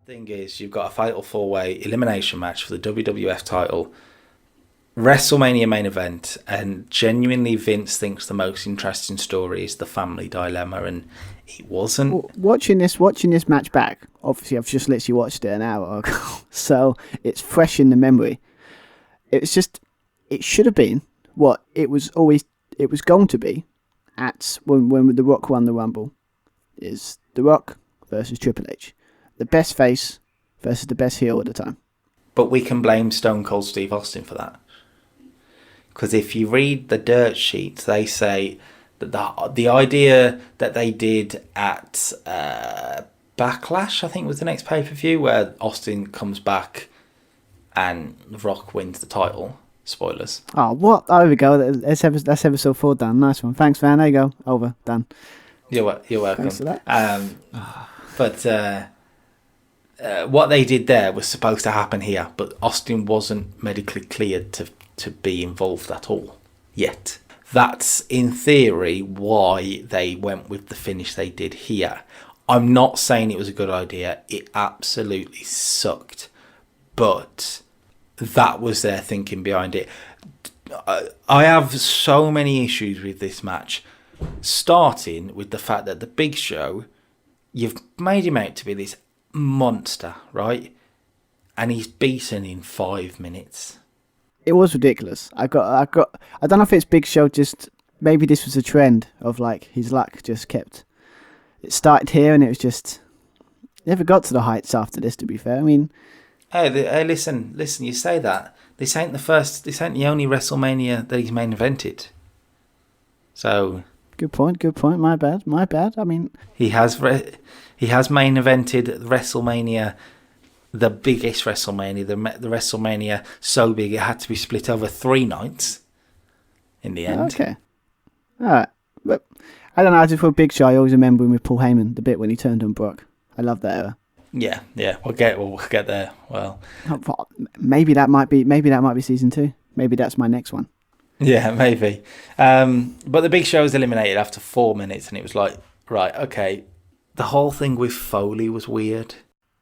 Thing is, you've got a fatal four-way elimination match for the WWF title, WrestleMania main event, and genuinely Vince thinks the most interesting story is the family dilemma, and it wasn't. Well, watching this match back, obviously I've just literally watched it an hour ago, so it's fresh in the memory. It should have been what it was going to be at when The Rock won the Rumble, is The Rock versus Triple H. The best face versus the best heel at the time. But we can blame Stone Cold Steve Austin for that. Because if you read the dirt sheets, they say that the idea that they did at Backlash, I think was the next pay-per-view, where Austin comes back and The Rock wins the title. Spoilers. Oh, what? Oh, there we go. That's episode 4 done. Nice one. Thanks, man. There you go. Over. Done. You're welcome. Thanks for that. But what they did there was supposed to happen here, but Austin wasn't medically cleared to be involved at all yet. That's, in theory, why they went with the finish they did here. I'm not saying it was a good idea. It absolutely sucked. But that was their thinking behind it. I have so many issues with this match, starting with the fact that the Big Show, you've made him out to be this monster, right? And he's beaten in 5 minutes. It was ridiculous. I don't know if it's Big Show, just maybe this was a trend of like his luck just kept. It started here and it was just never got to the heights after this, to be fair. I mean, hey, listen, you say that. This ain't the only WrestleMania that he's main evented. So Good point. My bad. I mean, he has main evented WrestleMania, the biggest WrestleMania, the WrestleMania so big it had to be split over 3 nights in the end. Okay. All right. But I don't know, I just for Big Show, I always remember him with Paul Heyman, the bit when he turned on Brock. I love that era. Yeah. We'll get there. Well, maybe that might be season 2. Maybe that's my next one. Yeah, maybe. But the Big Show was eliminated after 4 minutes, and it was like, right, okay. The whole thing with Foley was weird.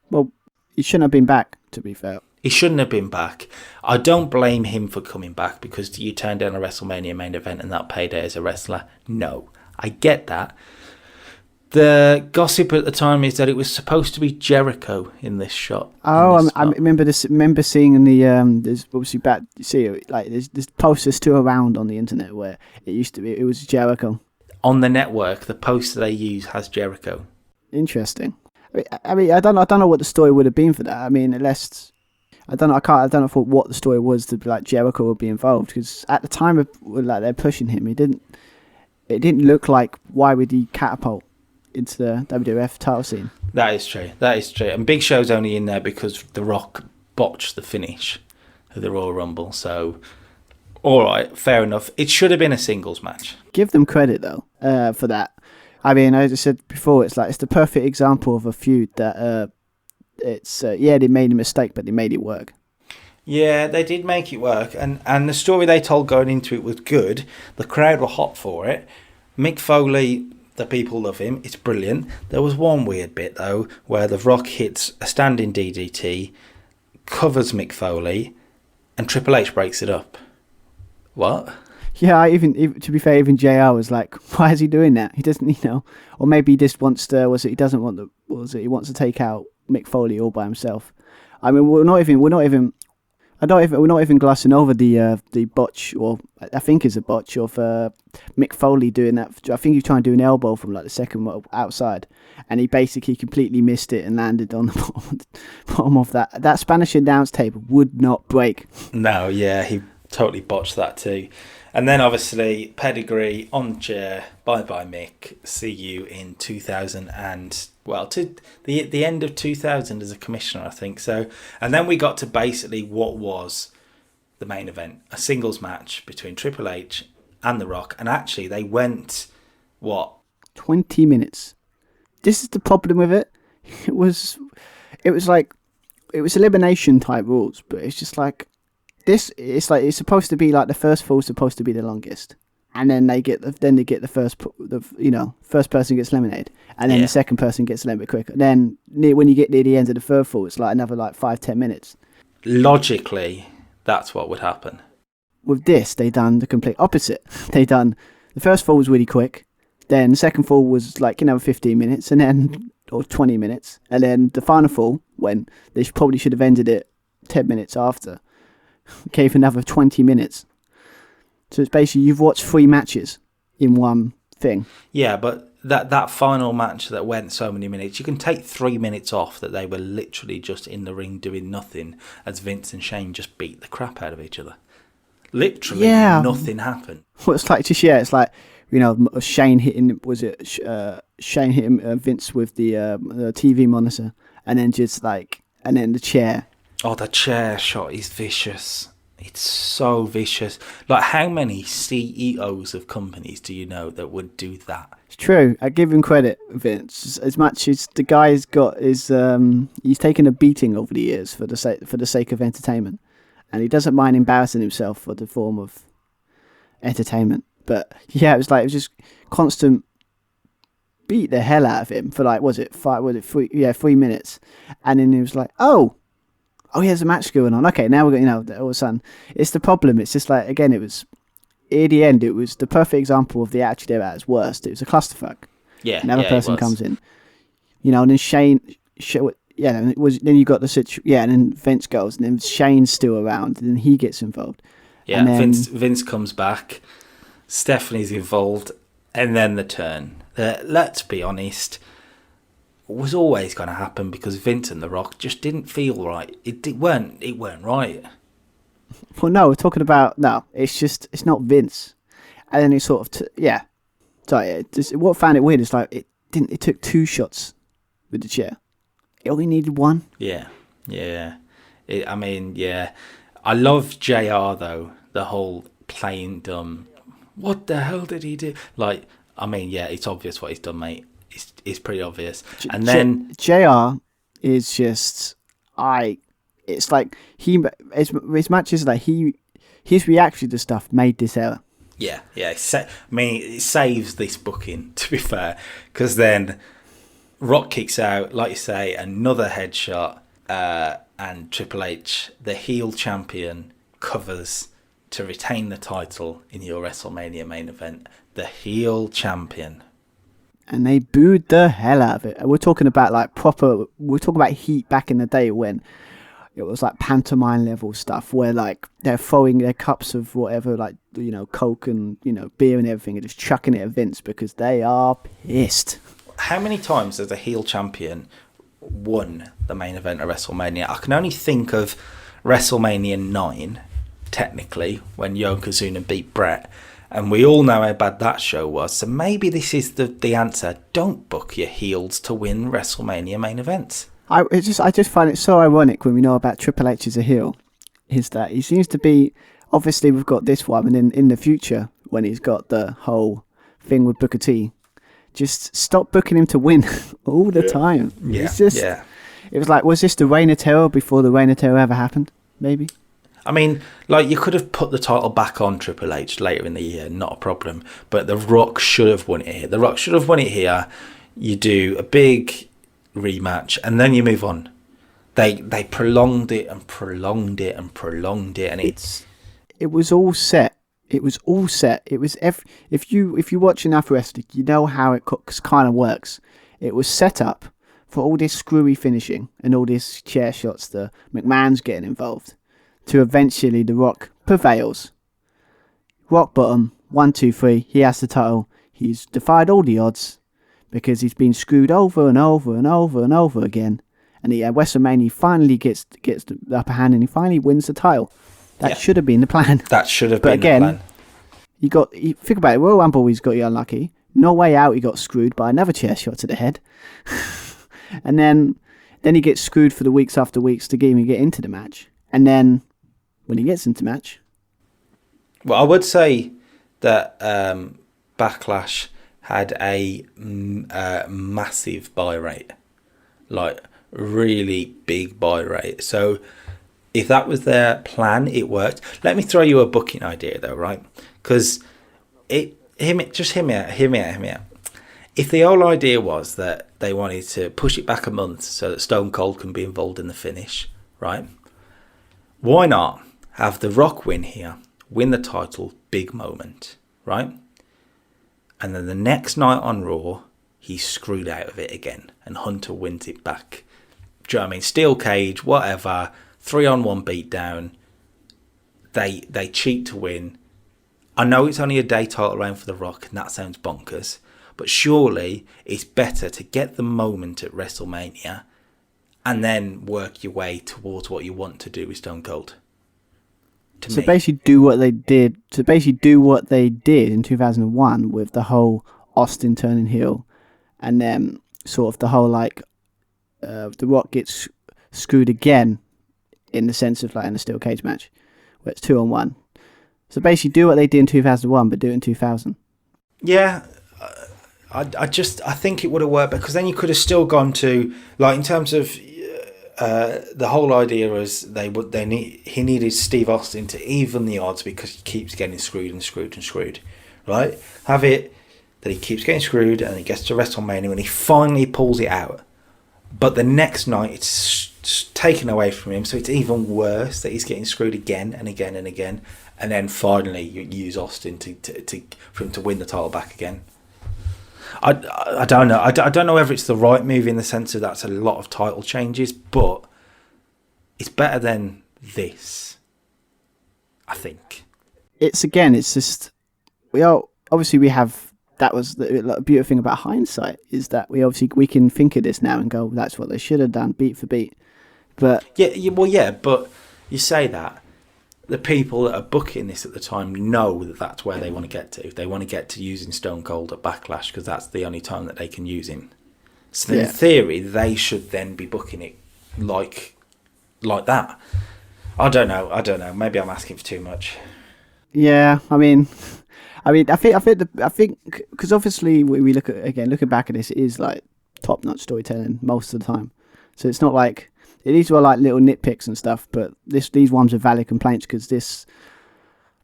Well, he shouldn't have been back, to be fair. He shouldn't have been back. I don't blame him for coming back because you turned down a WrestleMania main event and that payday as a wrestler. No, I get that. The gossip at the time is that it was supposed to be Jericho in this shot. Oh, I remember this. Remember seeing in the there's obviously bad. You see, like there's posters still around on the internet where it used to be. It was Jericho. On the network, the poster they use has Jericho. Interesting. I mean, I don't know what the story would have been for that. I mean, unless I don't know what the story was to be like Jericho would be involved, because at the time of like they're pushing him, it didn't look like why would he catapult into the WWF title scene. That is true. And Big Show's only in there because The Rock botched the finish of the Royal Rumble. So, all right, fair enough. It should have been a singles match. Give them credit though for that. I mean, as I said before, it's the perfect example of a feud that they made a mistake, but they made it work. Yeah, they did make it work, and the story they told going into it was good. The crowd were hot for it. Mick Foley, the people love him. It's brilliant. There was one weird bit though, where The Rock hits a standing DDT, covers Mick Foley, and Triple H breaks it up. What? Yeah, even to be fair, even JR was like, "Why is he doing that? He doesn't, or maybe he just wants to. He wants to take out Mick Foley all by himself." I mean, we're not even glossing over the botch, or I think it's a botch of Mick Foley doing that. I think he's trying to do an elbow from like the second row outside, and he basically completely missed it and landed on the bottom of that. That Spanish announce table would not break. No, yeah, he totally botched that too. And then obviously pedigree on chair. Bye bye Mick. See you in 2000 and to the end of 2000 as a commissioner, I think so. And then we got to basically what was the main event, a singles match between Triple H and The Rock. And actually they went 20 minutes. This is the problem with it. It was elimination type rules, but it's just like this. It's supposed to be like the first fall is supposed to be the longest, and then they get the first person gets eliminated, and then the second person gets eliminated quicker. Then when you get near the end of the third fall, it's like another 5-10 minutes. Logically, that's what would happen. With this, they done the complete opposite. They done the first fall was really quick, then the second fall was 15 minutes, and then or 20 minutes, and then the final fall, when they probably should have ended it 10 minutes after, gave another 20 minutes. So it's basically you've watched 3 matches in one thing. Yeah, but that final match that went so many minutes, you can take 3 minutes off that they were literally just in the ring doing nothing as Vince and Shane just beat the crap out of each other. Literally, nothing happened. Well, it's like Shane hitting Shane hitting Vince with the TV monitor, and then and then the chair. Oh, the chair shot is vicious. It's so vicious. How many CEOs of companies do you know that would do that? It's true. I give him credit, Vince. As much as the guy's got he's taken a beating over the years for the sake of entertainment, and he doesn't mind embarrassing himself for the form of entertainment. But yeah, it was just constant beat the hell out of him for 3 minutes, and then he was like, oh, there's a match going on. Okay, now we're going, all of a sudden, it's the problem. It's just again, it was, at the end, it was the perfect example of the Attitude Era at its worst. It was a clusterfuck. Yeah, another person comes in, and then Shane, and it was, then you got the situation, and then Vince goes, and then Shane's still around, and then he gets involved. Yeah, and then Vince comes back, Stephanie's involved, and then the turn. Let's be honest, was always going to happen because Vince and The Rock just didn't feel right. It weren't right. Well, no, we're talking about it's not Vince, and then it's sort of Sorry, what I found it weird is it took 2 shots with the chair. It only needed 1. Yeah. I love JR though. The whole playing dumb. What the hell did he do? It's obvious what he's done, mate. It's pretty obvious. And then JR is just it's like his matches his reaction to stuff made this error. Yeah. It saves this booking, to be fair, because then Rock kicks out, like you say, another headshot, and Triple H, the heel champion, covers to retain the title in your WrestleMania main event. The heel champion. And they booed the hell out of it. And we're talking about we're talking about heat back in the day when it was pantomime level stuff where they're throwing their cups of whatever, Coke and, beer and everything, and just chucking it at Vince because they are pissed. How many times has a heel champion won the main event of WrestleMania? I can only think of WrestleMania 9, technically, when Yokozuna beat Brett. And we all know how bad that show was. So maybe this is the answer. Don't book your heels to win WrestleMania main events. I just find it so ironic when we know about Triple H as a heel, is that he seems to be, obviously we've got this one, and then in the future, when he's got the whole thing with Booker T, just stop booking him to win all the time. Yeah. It's just, it was was this the Reign of Terror before the Reign of Terror ever happened? Maybe. I mean, you could have put the title back on Triple H later in the year, not a problem. But The Rock should have won it here. The Rock should have won it here. You do a big rematch, and then you move on. They prolonged it and prolonged it and prolonged it, and it was all set. It was all set. It was if you watch enough wrestling, you know how it kind of works. It was set up for all this screwy finishing and all these chair shots. The McMahon's getting involved. To eventually The Rock prevails. Rock bottom, 1, 2, 3. He has the title. He's defied all the odds because he's been screwed over and over and over and over again. And WrestleMania finally gets the upper hand and he finally wins the title. That should have been the plan. That should have been the plan. You think about it. Royal Rumble, he's got you unlucky. No Way Out, he got screwed by another chair shot to the head. And then he gets screwed for the weeks after weeks to get into the match. And then when he gets into match. Well, I would say that Backlash had a massive buy rate. Really big buy rate. So if that was their plan, it worked. Let me throw you a booking idea though, right? Because Just hear me out. If the whole idea was that they wanted to push it back a month so that Stone Cold can be involved in the finish, right? Why not have The Rock win here, win the title, big moment, right? And then the next night on Raw, he's screwed out of it again, and Hunter wins it back. Do you know what I mean? Steel cage, whatever, 3-on-1 beatdown. They cheat to win. I know it's only a day title reign for The Rock, and that sounds bonkers. But surely it's better to get the moment at WrestleMania and then work your way towards what you want to do with Stone Cold. Basically do what they did. So basically do what they did in 2001 with the whole Austin turning heel, and then sort of the whole The Rock gets screwed again in the sense of in a steel cage match where it's 2-on-1. So basically do what they did in 2001, but do it in 2000. Yeah. I think it would have worked, because then you could have still gone to, in terms of the whole idea was he needed Steve Austin to even the odds because he keeps getting screwed, right? Have it that he keeps getting screwed and he gets to WrestleMania and he finally pulls it out, but the next night it's taken away from him, so it's even worse that he's getting screwed again and again and again, and then finally you use Austin for him to win the title back again. I don't know. I don't know whether it's the right move in the sense of that's a lot of title changes, but it's better than this, I think. It's just we have, that was the beautiful thing about hindsight, is that we can think of this now and go, that's what they should have done beat for beat. But but you say that. The people that are booking this at the time know that that's where they want to get to. They want to get to using Stone Cold at Backlash because that's the only time that they can use him. So in theory, they should then be booking it like that. I don't know. Maybe I'm asking for too much. Yeah, I think because obviously we looking back at this, it is top-notch storytelling most of the time. So it's not like. These were little nitpicks and stuff, but these ones are valid complaints because this,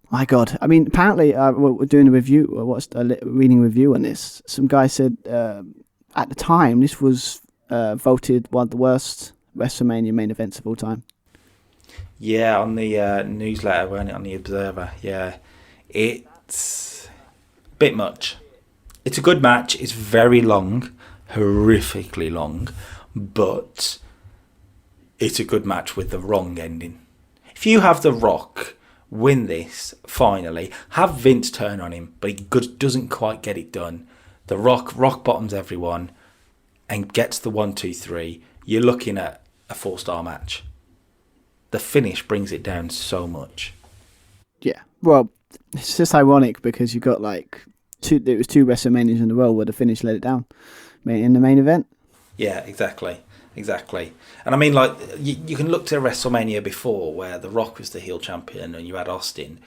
my God. Apparently, we're doing a review, reading a review on this. Some guy said at the time this was voted one of the worst WrestleMania main events of all time. Yeah, on the newsletter, weren't it, on the Observer? Yeah, it's a bit much. It's a good match. It's very long, horrifically long, but it's a good match with the wrong ending. If you have The Rock win this, finally, have Vince turn on him, but he doesn't quite get it done. The Rock bottoms everyone and gets the 1, 2, 3. You're looking at a 4-star match. The finish brings it down so much. Yeah, well, it's just ironic because you got two WrestleManias in a row where the finish let it down in the main event. Yeah, exactly. And you can look to WrestleMania before where The Rock was the heel champion and you had Austin,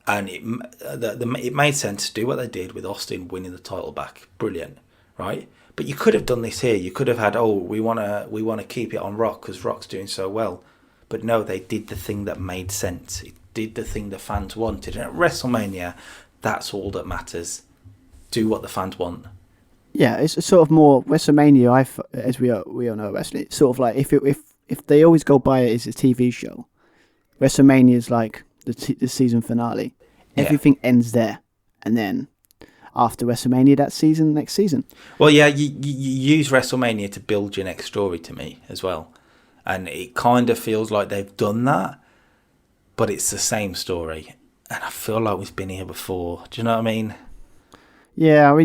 and it made sense to do what they did with Austin winning the title back. Brilliant, right? But you could have done this here. You could have had, we want to keep it on Rock because Rock's doing so well. But no, they did the thing that made sense. It did the thing the fans wanted. And at WrestleMania, that's all that matters. Do what the fans want. Yeah, it's sort of more WrestleMania. As we all know wrestling, it's sort of if they always go by it as a TV show, WrestleMania is the season finale. Yeah. Everything ends there, and then after WrestleMania, next season. Well, yeah, you use WrestleMania to build your next story to me as well, and it kind of feels like they've done that, but it's the same story, and I feel like we've been here before. Do you know what I mean? Yeah,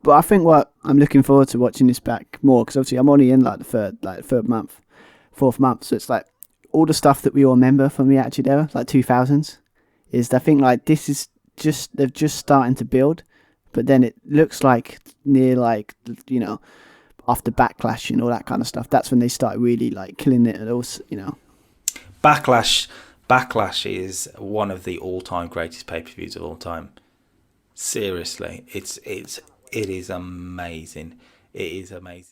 but I think what I'm looking forward to watching this back more, because obviously I'm only in the fourth month, so it's all the stuff that we all remember from the Attitude Era, 2000s, is I think this is they're just starting to build, but then it looks near after Backlash and all that kind of stuff, that's when they start really killing it, and also Backlash is one of the all-time greatest pay-per-views of all time. Seriously, it is amazing. It is amazing.